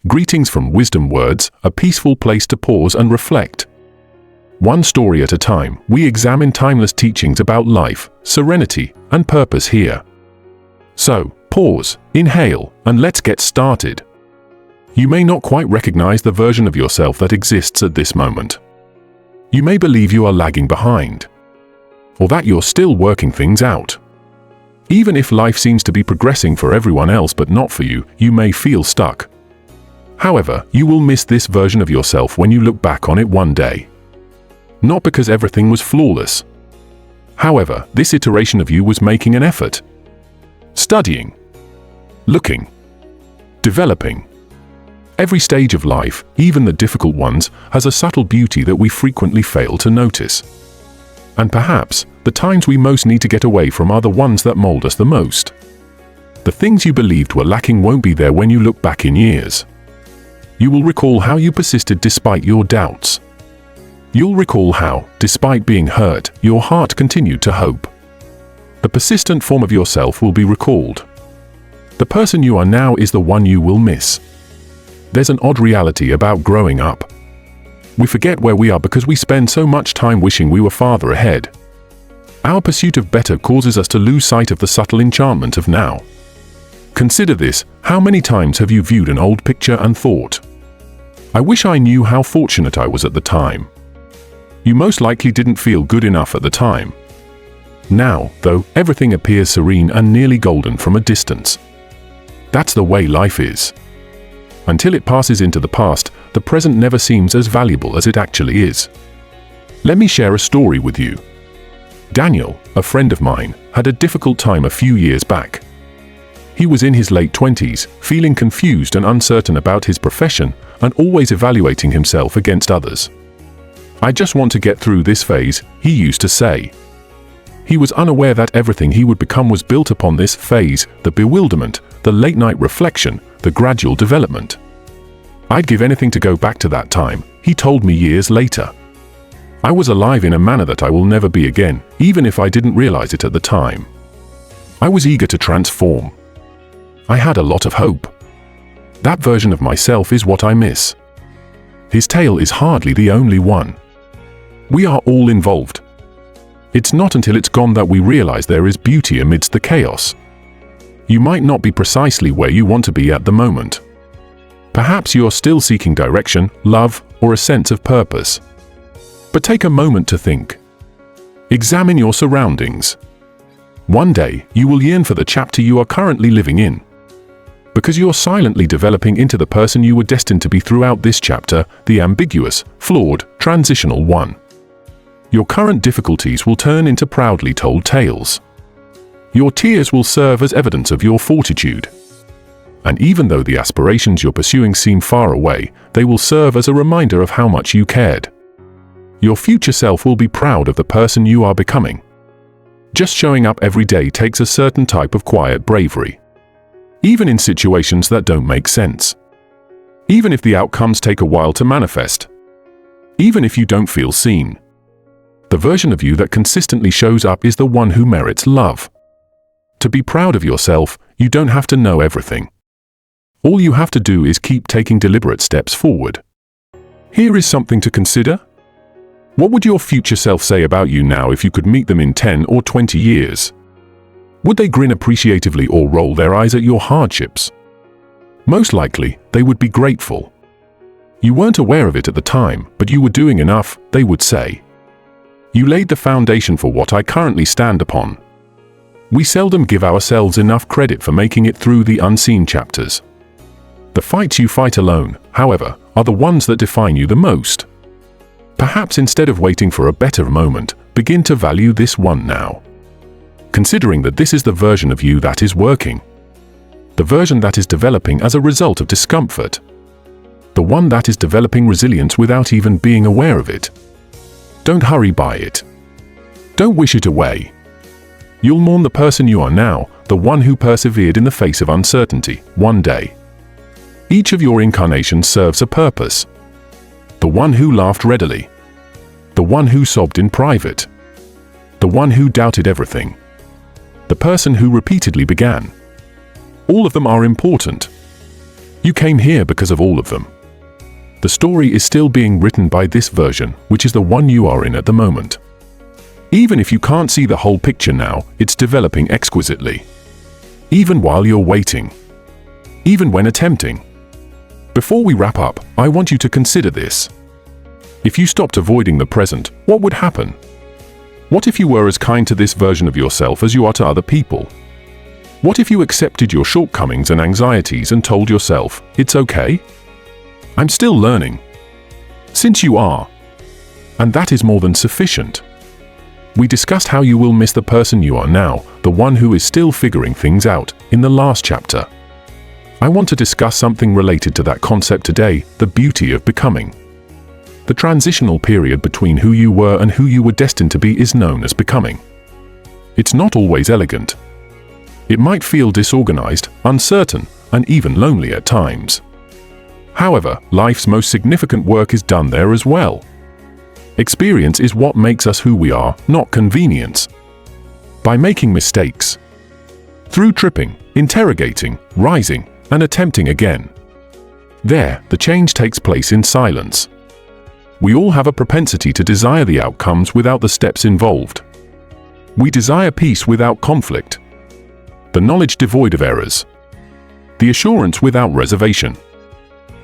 Greetings from Wisdom Words, a peaceful place to pause and reflect. One story at a time, we examine timeless teachings about life, serenity, and purpose here. So, pause, inhale, and let's get started. You may not quite recognize the version of yourself that exists at this moment. You may believe you are lagging behind, or that you're still working things out. Even if life seems to be progressing for everyone else but not for you, you may feel stuck. However, you will miss this version of yourself when you look back on it one day. Not because everything was flawless. However, this iteration of you was making an effort. Studying. Looking. Developing. Every stage of life, even the difficult ones, has a subtle beauty that we frequently fail to notice. And perhaps, the times we most need to get away from are the ones that mold us the most. The things you believed were lacking won't be there when you look back in years. You will recall how you persisted despite your doubts. You'll recall how, despite being hurt, your heart continued to hope. The persistent form of yourself will be recalled. The person you are now is the one you will miss. There's an odd reality about growing up. We forget where we are because we spend so much time wishing we were farther ahead. Our pursuit of better causes us to lose sight of the subtle enchantment of now. Consider this: how many times have you viewed an old picture and thought, "I wish I knew how fortunate I was at the time"? You most likely didn't feel good enough at the time. Now, though, everything appears serene and nearly golden from a distance. That's the way life is. Until it passes into the past, the present never seems as valuable as it actually is. Let me share a story with you. Daniel, a friend of mine, had a difficult time a few years back. He was in his late 20s, feeling confused and uncertain about his profession, and always evaluating himself against others. "I just want to get through this phase," he used to say. He was unaware that everything he would become was built upon this phase: the bewilderment, the late-night reflection, the gradual development. "I'd give anything to go back to that time," he told me years later. "I was alive in a manner that I will never be again, even if I didn't realize it at the time. I was eager to transform. I had a lot of hope. That version of myself is what I miss." His tale is hardly the only one. We are all involved. It's not until it's gone that we realize there is beauty amidst the chaos. You might not be precisely where you want to be at the moment. Perhaps you're still seeking direction, love, or a sense of purpose. But take a moment to think. Examine your surroundings. One day, you will yearn for the chapter you are currently living in, because you're silently developing into the person you were destined to be throughout this chapter, the ambiguous, flawed, transitional one. Your current difficulties will turn into proudly told tales. Your tears will serve as evidence of your fortitude. And even though the aspirations you're pursuing seem far away, they will serve as a reminder of how much you cared. Your future self will be proud of the person you are becoming. Just showing up every day takes a certain type of quiet bravery. Even in situations that don't make sense. Even if the outcomes take a while to manifest. Even if you don't feel seen. The version of you that consistently shows up is the one who merits love. To be proud of yourself, you don't have to know everything. All you have to do is keep taking deliberate steps forward. Here is something to consider. What would your future self say about you now if you could meet them in 10 or 20 years? Would they grin appreciatively or roll their eyes at your hardships? Most likely, they would be grateful. You weren't aware of it at the time, but you were doing enough, they would say. You laid the foundation for what I currently stand upon. We seldom give ourselves enough credit for making it through the unseen chapters. The fights you fight alone, however, are the ones that define you the most. Perhaps instead of waiting for a better moment, begin to value this one now. Considering that this is the version of you that is working. The version that is developing as a result of discomfort. The one that is developing resilience without even being aware of it. Don't hurry by it. Don't wish it away. You'll mourn the person you are now, the one who persevered in the face of uncertainty, one day. Each of your incarnations serves a purpose. The one who laughed readily. The one who sobbed in private. The one who doubted everything. The person who repeatedly began. All of them are important. You came here because of all of them. The story is still being written by this version, which is the one you are in at the moment. Even if you can't see the whole picture now, it's developing exquisitely. Even while you're waiting. Even when attempting. Before we wrap up, I want you to consider this. If you stopped avoiding the present, what would happen? What if you were as kind to this version of yourself as you are to other people? What if you accepted your shortcomings and anxieties and told yourself, it's okay? I'm still learning. Since you are. And that is more than sufficient. We discussed how you will miss the person you are now, the one who is still figuring things out, in the last chapter. I want to discuss something related to that concept today, the beauty of becoming. The transitional period between who you were and who you were destined to be is known as becoming. It's not always elegant. It might feel disorganized, uncertain, and even lonely at times. However, life's most significant work is done there as well. Experience is what makes us who we are, not convenience. By making mistakes. Through tripping, interrogating, rising, and attempting again. There, the change takes place in silence. We all have a propensity to desire the outcomes without the steps involved. We desire peace without conflict. The knowledge devoid of errors. The assurance without reservation.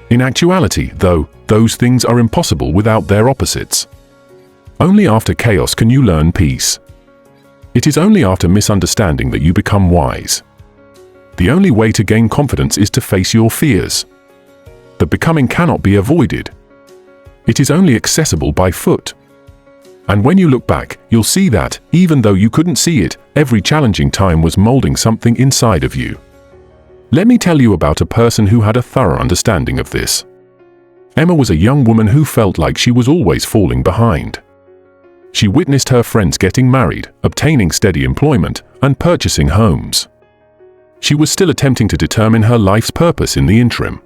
In actuality, though, those things are impossible without their opposites. Only after chaos can you learn peace. It is only after misunderstanding that you become wise. The only way to gain confidence is to face your fears. The becoming cannot be avoided. It is only accessible by foot. And when you look back, you'll see that, even though you couldn't see it, every challenging time was molding something inside of you. Let me tell you about a person who had a thorough understanding of this. Emma was a young woman who felt like she was always falling behind. She witnessed her friends getting married, obtaining steady employment, and purchasing homes. She was still attempting to determine her life's purpose in the interim.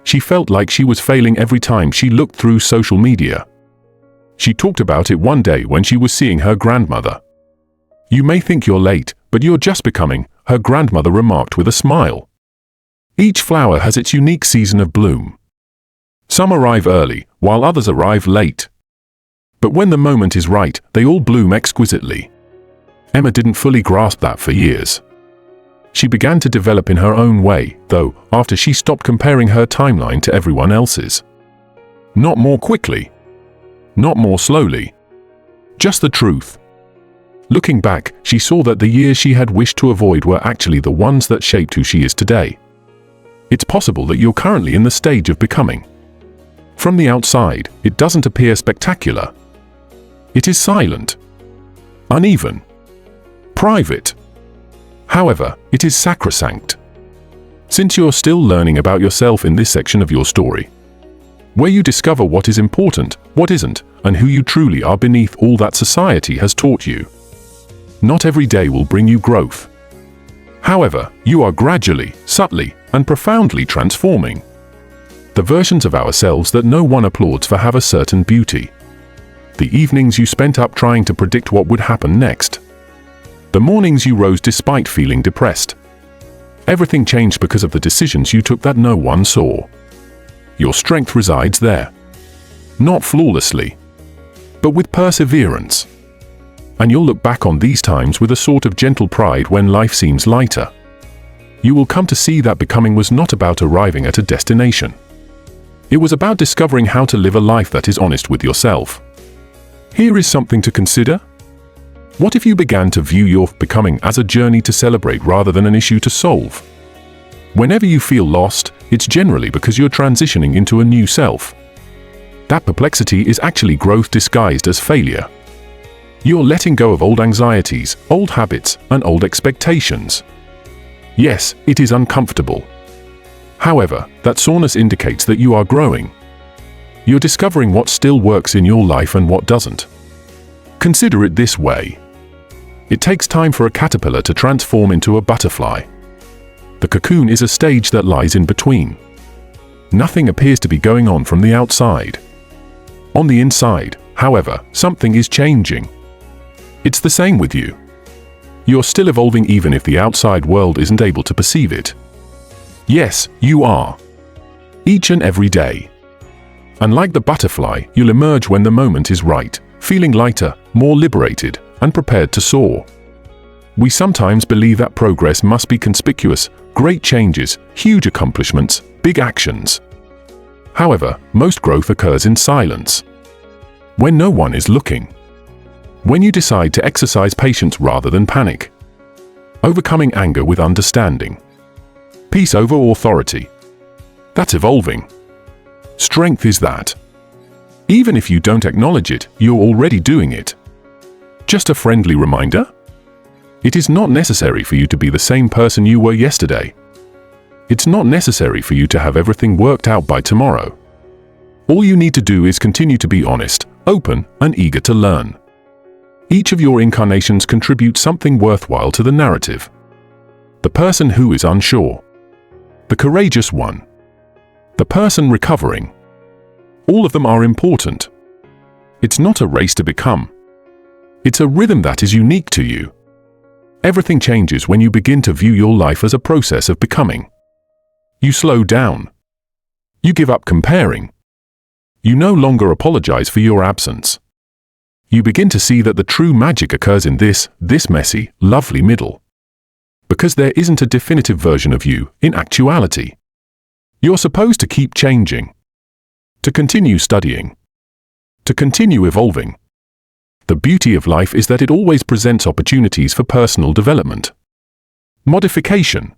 She felt like she was failing every time she looked through social media. She talked about it one day when she was seeing her grandmother. "You may think you're late, but you're just becoming," her grandmother remarked with a smile. Each flower has its unique season of bloom. Some arrive early, while others arrive late. But when the moment is right, they all bloom exquisitely. Emma didn't fully grasp that for years. She began to develop in her own way, though, after she stopped comparing her timeline to everyone else's. Not more quickly. Not more slowly. Just the truth. Looking back, she saw that the years she had wished to avoid were actually the ones that shaped who she is today. It's possible that you're currently in the stage of becoming. From the outside, it doesn't appear spectacular. It is silent. Uneven. Private. However, it is sacrosanct. Since you're still learning about yourself in this section of your story, where you discover what is important, what isn't, and who you truly are beneath all that society has taught you. Not every day will bring you growth. However, you are gradually, subtly, and profoundly transforming. The versions of ourselves that no one applauds for have a certain beauty. The evenings you spent up trying to predict what would happen next. The mornings you rose despite feeling depressed. Everything changed because of the decisions you took that no one saw. Your strength resides there. Not flawlessly, but with perseverance. And you'll look back on these times with a sort of gentle pride when life seems lighter. You will come to see that becoming was not about arriving at a destination. It was about discovering how to live a life that is honest with yourself. Here is something to consider. What if you began to view your becoming as a journey to celebrate rather than an issue to solve? Whenever you feel lost, it's generally because you're transitioning into a new self. That perplexity is actually growth disguised as failure. You're letting go of old anxieties, old habits, and old expectations. Yes, it is uncomfortable. However, that soreness indicates that you are growing. You're discovering what still works in your life and what doesn't. Consider it this way. It takes time for a caterpillar to transform into a butterfly. The cocoon is a stage that lies in between. Nothing appears to be going on from the outside. On the inside, however, something is changing. It's the same with you. You're still evolving even if the outside world isn't able to perceive it. Yes, you are. Each and every day. And like the butterfly, you'll emerge when the moment is right, feeling lighter, more liberated, and prepared to soar. We sometimes believe that progress must be conspicuous, great changes, huge accomplishments, big actions. However, most growth occurs in silence. When no one is looking. When you decide to exercise patience rather than panic. Overcoming anger with understanding. Peace over authority. That's evolving. Strength is that. Even if you don't acknowledge it, you're already doing it. Just a friendly reminder? It is not necessary for you to be the same person you were yesterday. It's not necessary for you to have everything worked out by tomorrow. All you need to do is continue to be honest, open, and eager to learn. Each of your incarnations contributes something worthwhile to the narrative. The person who is unsure. The courageous one. The person recovering. All of them are important. It's not a race to become. It's a rhythm that is unique to you. Everything changes when you begin to view your life as a process of becoming. You slow down. You give up comparing. You no longer apologize for your absence. You begin to see that the true magic occurs in this messy, lovely middle. Because there isn't a definitive version of you, in actuality. You're supposed to keep changing. To continue studying. To continue evolving. The beauty of life is that it always presents opportunities for personal development. Modification.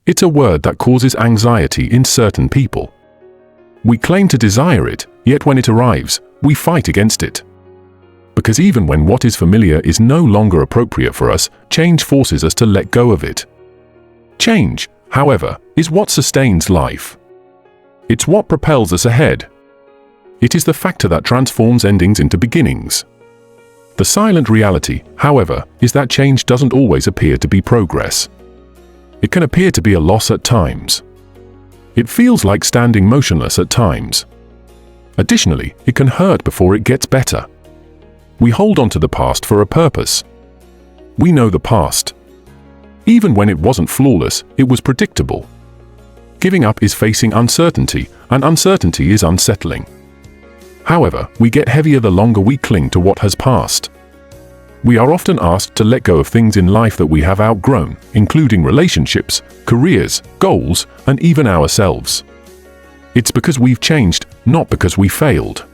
It's a word that causes anxiety in certain people. We claim to desire it, yet when it arrives, we fight against it. Because even when what is familiar is no longer appropriate for us, change forces us to let go of it. Change, however, is what sustains life. It's what propels us ahead. It is the factor that transforms endings into beginnings. The silent reality, however, is that change doesn't always appear to be progress. It can appear to be a loss at times. It feels like standing motionless at times. Additionally, it can hurt before it gets better. We hold on to the past for a purpose. We know the past. Even when it wasn't flawless, it was predictable. Giving up is facing uncertainty, and uncertainty is unsettling. However, we get heavier the longer we cling to what has passed. We are often asked to let go of things in life that we have outgrown, including relationships, careers, goals, and even ourselves. It's because we've changed, not because we failed.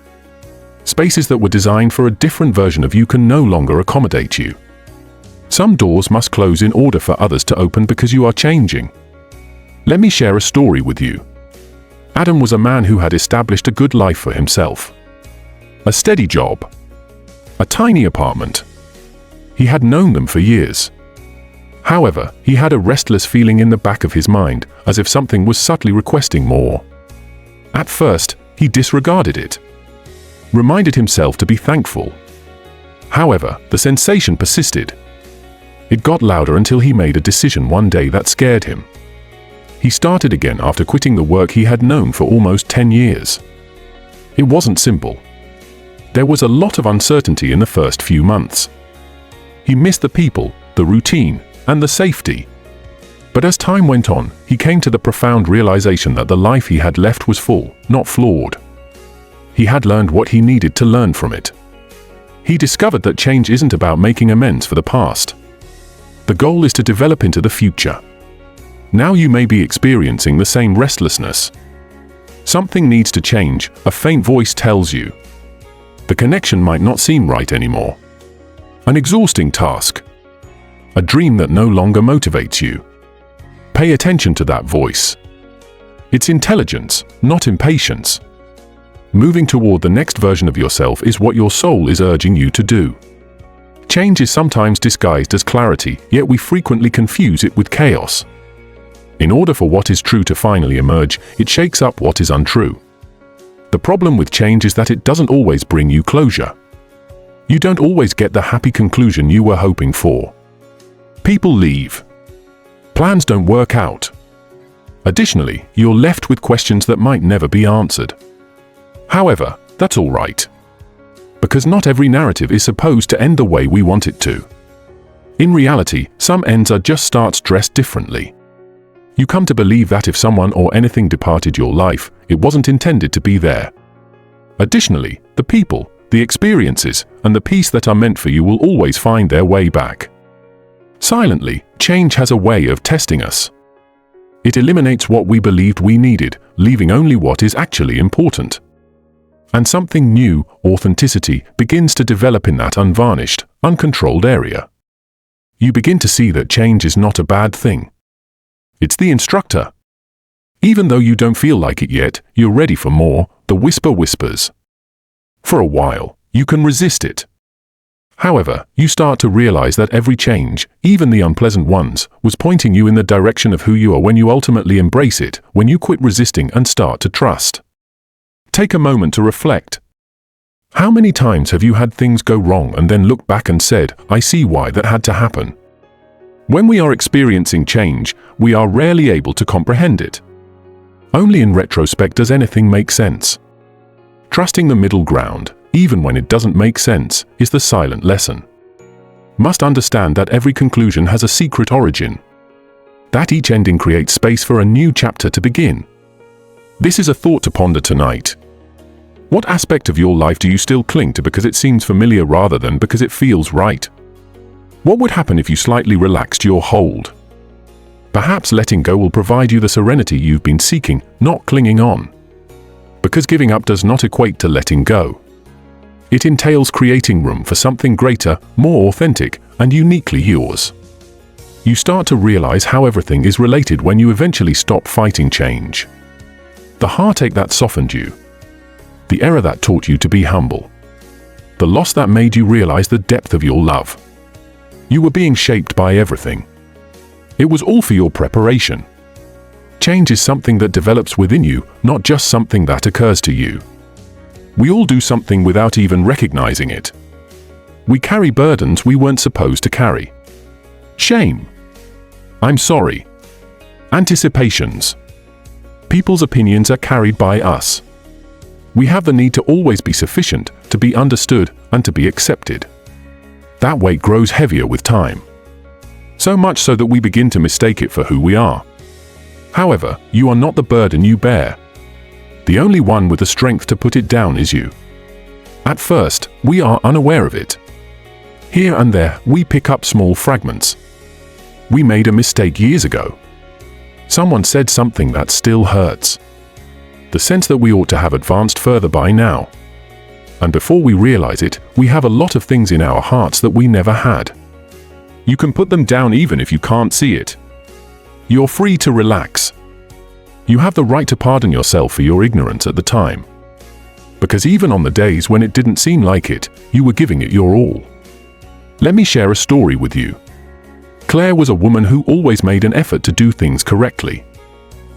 Spaces that were designed for a different version of you can no longer accommodate you. Some doors must close in order for others to open because you are changing. Let me share a story with you. Adam was a man who had established a good life for himself. A steady job. A tiny apartment. He had known them for years. However, he had a restless feeling in the back of his mind, as if something was subtly requesting more. At first, he disregarded it. Reminded himself to be thankful. However, the sensation persisted. It got louder until he made a decision one day that scared him. He started again after quitting the work he had known for almost 10 years. It wasn't simple. There was a lot of uncertainty in the first few months. He missed the people, the routine, and the safety. But as time went on, he came to the profound realization that the life he had left was full, not flawed. He had learned what he needed to learn from it. He discovered that change isn't about making amends for the past. The goal is to develop into the future. Now you may be experiencing the same restlessness. Something needs to change, a faint voice tells you. The connection might not seem right anymore. An exhausting task. A dream that no longer motivates you. Pay attention to that voice. It's intelligence, not impatience. Moving toward the next version of yourself is what your soul is urging you to do. Change is sometimes disguised as clarity, yet we frequently confuse it with chaos. In order for what is true to finally emerge, it shakes up what is untrue. The problem with change is that it doesn't always bring you closure. You don't always get the happy conclusion you were hoping for. People leave. Plans don't work out. Additionally, you're left with questions that might never be answered. However, that's all right. Because not every narrative is supposed to end the way we want it to. In reality, some ends are just starts dressed differently. You come to believe that if someone or anything departed your life, it wasn't intended to be there. Additionally, the people, the experiences, and the peace that are meant for you will always find their way back. Silently, change has a way of testing us. It eliminates what we believed we needed, leaving only what is actually important. And something new, authenticity, begins to develop in that unvarnished, uncontrolled area. You begin to see that change is not a bad thing. It's the instructor. Even though you don't feel like it yet, you're ready for more, the whisper whispers. For a while, you can resist it. However, you start to realize that every change, even the unpleasant ones, was pointing you in the direction of who you are when you ultimately embrace it, when you quit resisting and start to trust. Take a moment to reflect. How many times have you had things go wrong and then looked back and said, "I see why that had to happen"? When we are experiencing change, we are rarely able to comprehend it. Only in retrospect does anything make sense. Trusting the middle ground, even when it doesn't make sense, is the silent lesson. Must understand that every conclusion has a secret origin. That each ending creates space for a new chapter to begin. This is a thought to ponder tonight. What aspect of your life do you still cling to because it seems familiar rather than because it feels right? What would happen if you slightly relaxed your hold? Perhaps letting go will provide you the serenity you've been seeking, not clinging on. Because giving up does not equate to letting go. It entails creating room for something greater, more authentic, and uniquely yours. You start to realize how everything is related when you eventually stop fighting change. The heartache that softened you. The error that taught you to be humble. The loss that made you realize the depth of your love. You were being shaped by everything. It was all for your preparation. Change is something that develops within you, not just something that occurs to you. We all do something without even recognizing it. We carry burdens we weren't supposed to carry. Shame. I'm sorry. Anticipations. People's opinions are carried by us. We have the need to always be sufficient, to be understood, and to be accepted. That weight grows heavier with time. So much so that we begin to mistake it for who we are. However, you are not the burden you bear. The only one with the strength to put it down is you. At first, we are unaware of it. Here and there, we pick up small fragments. We made a mistake years ago. Someone said something that still hurts. The sense that we ought to have advanced further by now. And before we realize it, we have a lot of things in our hearts that we never had. You can put them down even if you can't see it. You're free to relax. You have the right to pardon yourself for your ignorance at the time. Because even on the days when it didn't seem like it, you were giving it your all. Let me share a story with you. Claire was a woman who always made an effort to do things correctly.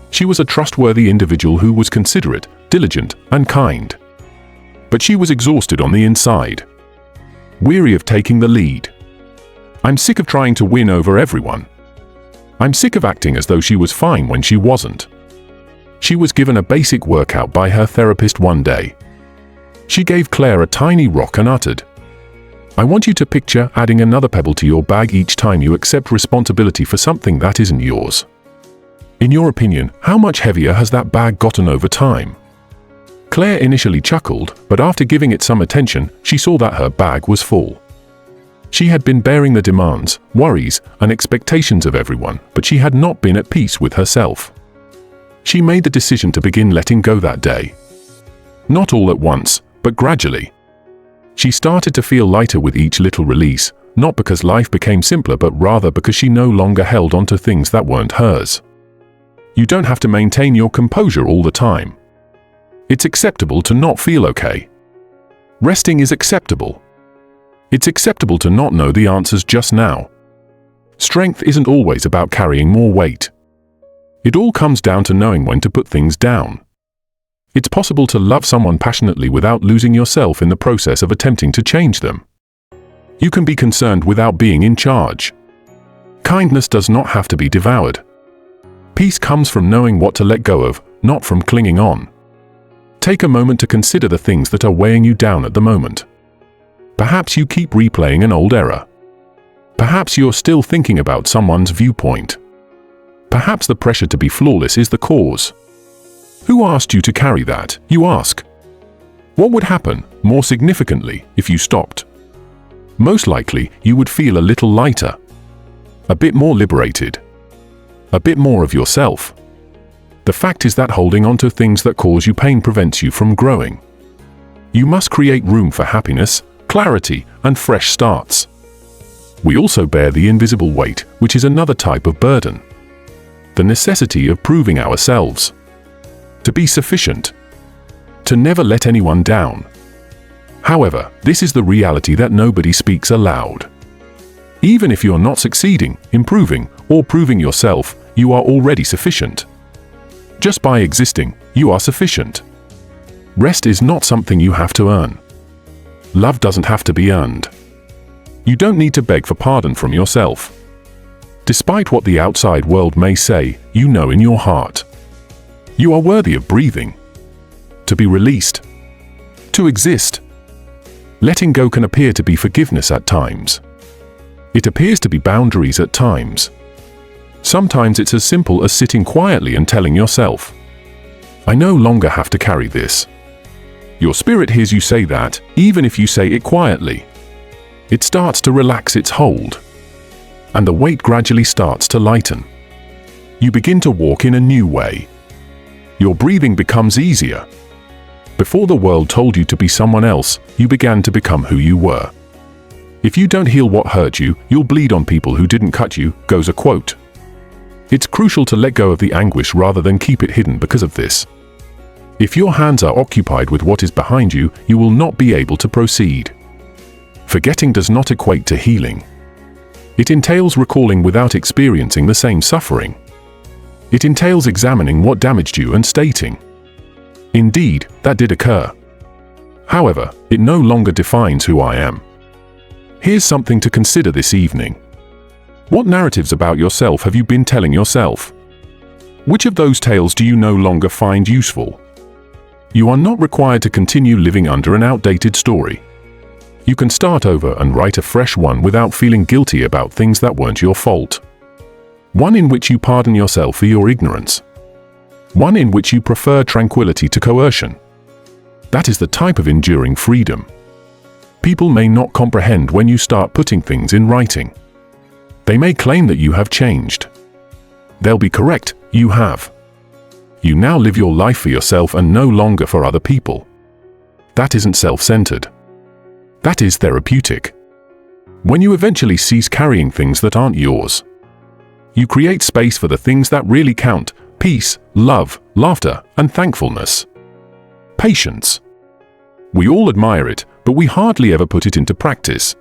She was a trustworthy individual who was considerate, diligent, and kind. But she was exhausted on the inside. Weary of taking the lead. I'm sick of trying to win over everyone. I'm sick of acting as though she was fine when she wasn't. She was given a basic workout by her therapist one day. She gave Claire a tiny rock and uttered, "I want you to picture adding another pebble to your bag each time you accept responsibility for something that isn't yours. In your opinion, how much heavier has that bag gotten over time?" Claire initially chuckled, but after giving it some attention, she saw that her bag was full. She had been bearing the demands, worries, and expectations of everyone, but she had not been at peace with herself. She made the decision to begin letting go that day. Not all at once, but gradually. She started to feel lighter with each little release, not because life became simpler but rather because she no longer held on to things that weren't hers. You don't have to maintain your composure all the time. It's acceptable to not feel okay. Resting is acceptable. It's acceptable to not know the answers just now. Strength isn't always about carrying more weight. It all comes down to knowing when to put things down. It's possible to love someone passionately without losing yourself in the process of attempting to change them. You can be concerned without being in charge. Kindness does not have to be devoured. Peace comes from knowing what to let go of, not from clinging on. Take a moment to consider the things that are weighing you down at the moment. Perhaps you keep replaying an old error. Perhaps you're still thinking about someone's viewpoint. Perhaps the pressure to be flawless is the cause. Who asked you to carry that, you ask? What would happen, more significantly, if you stopped? Most likely, you would feel a little lighter, a bit more liberated, a bit more of yourself. The fact is that holding on to things that cause you pain prevents you from growing. You must create room for happiness, clarity, and fresh starts. We also bear the invisible weight, which is another type of burden. The necessity of proving ourselves. To be sufficient. To never let anyone down. However, this is the reality that nobody speaks aloud. Even if you're not succeeding, improving, or proving yourself, you are already sufficient. Just by existing, you are sufficient. Rest is not something you have to earn. Love doesn't have to be earned. You don't need to beg for pardon from yourself. Despite what the outside world may say, you know in your heart. You are worthy of breathing. To be released. To exist. Letting go can appear to be forgiveness at times. It appears to be boundaries at times. Sometimes it's as simple as sitting quietly and telling yourself, I no longer have to carry this. Your spirit hears you say that, even if you say it quietly. It starts to relax its hold. And the weight gradually starts to lighten. You begin to walk in a new way. Your breathing becomes easier. Before the world told you to be someone else, you began to become who you were. If you don't heal what hurt you, you'll bleed on people who didn't cut you, goes a quote. It's crucial to let go of the anguish rather than keep it hidden because of this. If your hands are occupied with what is behind you, you will not be able to proceed. Forgetting does not equate to healing. It entails recalling without experiencing the same suffering. It entails examining what damaged you and stating, indeed, that did occur. However, it no longer defines who I am. Here's something to consider this evening. What narratives about yourself have you been telling yourself? Which of those tales do you no longer find useful? You are not required to continue living under an outdated story. You can start over and write a fresh one without feeling guilty about things that weren't your fault. One in which you pardon yourself for your ignorance. One in which you prefer tranquility to coercion. That is the type of enduring freedom. People may not comprehend when you start putting things in writing. They may claim that you have changed. They'll be correct, you have. You now live your life for yourself and no longer for other people. That isn't self-centered. That is therapeutic. When you eventually cease carrying things that aren't yours, you create space for the things that really count: peace, love, laughter, and thankfulness. Patience. We all admire it, but we hardly ever put it into practice.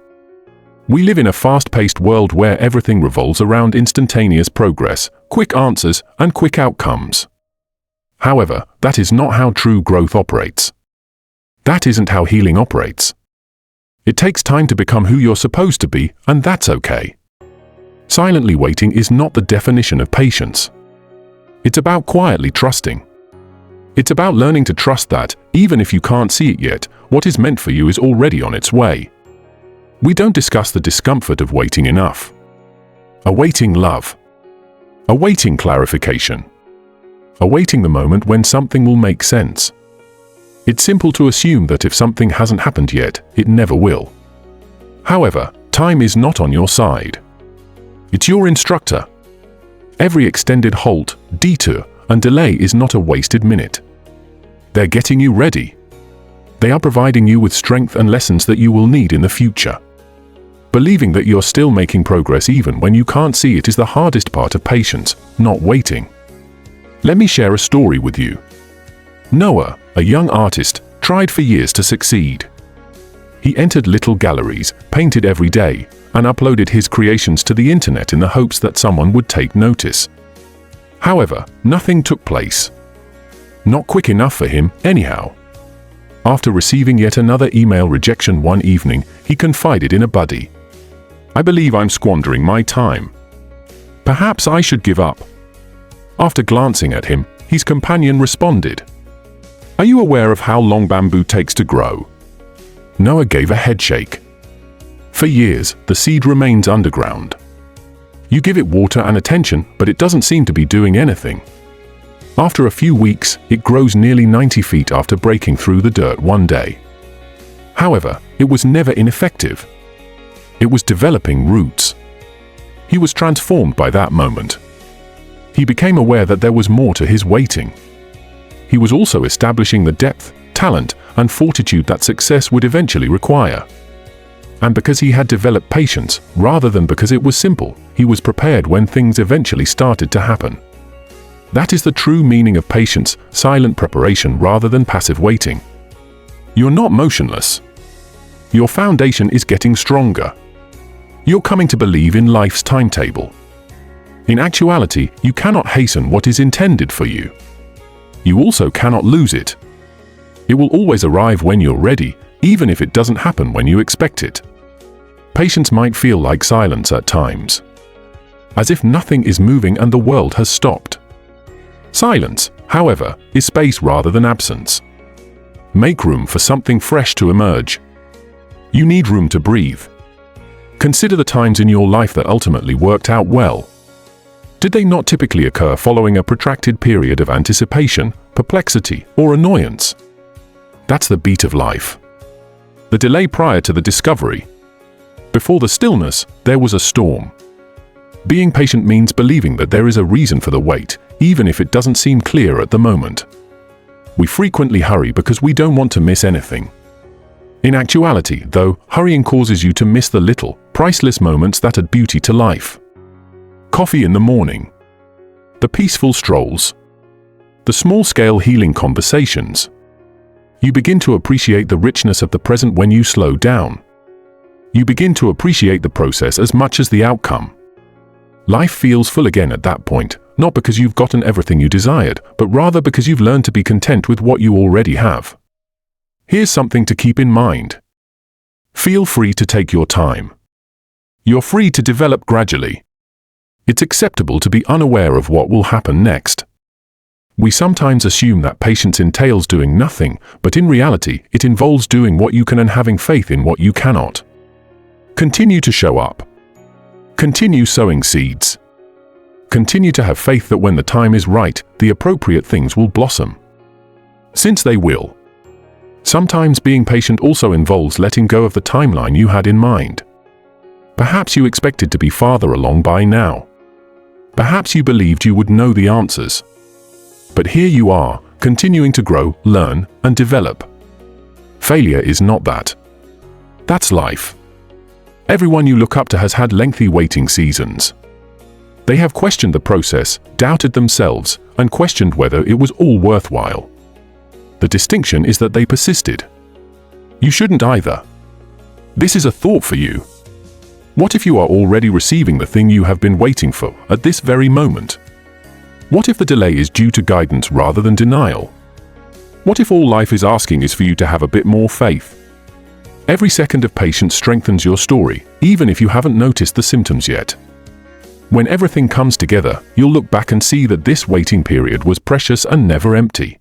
We live in a fast-paced world where everything revolves around instantaneous progress, quick answers, and quick outcomes. However, that is not how true growth operates. That isn't how healing operates. It takes time to become who you're supposed to be, and that's okay. Silently waiting is not the definition of patience. It's about quietly trusting. It's about learning to trust that, even if you can't see it yet, what is meant for you is already on its way. We don't discuss the discomfort of waiting enough. Awaiting love. Awaiting clarification. Awaiting the moment when something will make sense. It's simple to assume that if something hasn't happened yet, it never will. However, time is not on your side. It's your instructor. Every extended halt, detour, and delay is not a wasted minute. They're getting you ready. They are providing you with strength and lessons that you will need in the future. Believing that you're still making progress even when you can't see it is the hardest part of patience, not waiting. Let me share a story with you. Noah, a young artist, tried for years to succeed. He entered little galleries, painted every day, and uploaded his creations to the internet in the hopes that someone would take notice. However, nothing took place. Not quick enough for him, anyhow. After receiving yet another email rejection one evening, he confided in a buddy. "I believe I'm squandering my time. Perhaps I should give up." After glancing at him, his companion responded, "Are you aware of how long bamboo takes to grow?" Noah gave a headshake. For years, the seed remains underground. You give it water and attention, but it doesn't seem to be doing anything. After a few weeks, it grows nearly 90 feet after breaking through the dirt one day. However, it was never ineffective. It was developing roots. He was transformed by that moment. He became aware that there was more to his waiting. He was also establishing the depth, talent, and fortitude that success would eventually require. And because he had developed patience, rather than because it was simple, he was prepared when things eventually started to happen. That is the true meaning of patience, silent preparation rather than passive waiting. You're not motionless. Your foundation is getting stronger. You're coming to believe in life's timetable. In actuality, you cannot hasten what is intended for you. You also cannot lose it. It will always arrive when you're ready, even if it doesn't happen when you expect it. Patience might feel like silence at times, as if nothing is moving and the world has stopped. Silence, however, is space rather than absence. Make room for something fresh to emerge. You need room to breathe. Consider the times in your life that ultimately worked out well. Did they not typically occur following a protracted period of anticipation, perplexity, or annoyance? That's the beat of life. The delay prior to the discovery. Before the stillness, there was a storm. Being patient means believing that there is a reason for the wait, even if it doesn't seem clear at the moment. We frequently hurry because we don't want to miss anything. In actuality, though, hurrying causes you to miss the little, priceless moments that add beauty to life. Coffee in the morning. The peaceful strolls. The small-scale healing conversations. You begin to appreciate the richness of the present when you slow down. You begin to appreciate the process as much as the outcome. Life feels full again at that point, not because you've gotten everything you desired, but rather because you've learned to be content with what you already have. Here's something to keep in mind. Feel free to take your time. You're free to develop gradually. It's acceptable to be unaware of what will happen next. We sometimes assume that patience entails doing nothing, but in reality, it involves doing what you can and having faith in what you cannot. Continue to show up. Continue sowing seeds. Continue to have faith that when the time is right, the appropriate things will blossom. Since they will. Sometimes being patient also involves letting go of the timeline you had in mind. Perhaps you expected to be farther along by now. Perhaps you believed you would know the answers. But here you are, continuing to grow, learn, and develop. Failure is not that. That's life. Everyone you look up to has had lengthy waiting seasons. They have questioned the process, doubted themselves, and questioned whether it was all worthwhile. The distinction is that they persisted. You shouldn't either. This is a thought for you. What if you are already receiving the thing you have been waiting for at this very moment? What if the delay is due to guidance rather than denial? What if all life is asking is for you to have a bit more faith? Every second of patience strengthens your story, even if you haven't noticed the symptoms yet. When everything comes together, you'll look back and see that this waiting period was precious and never empty.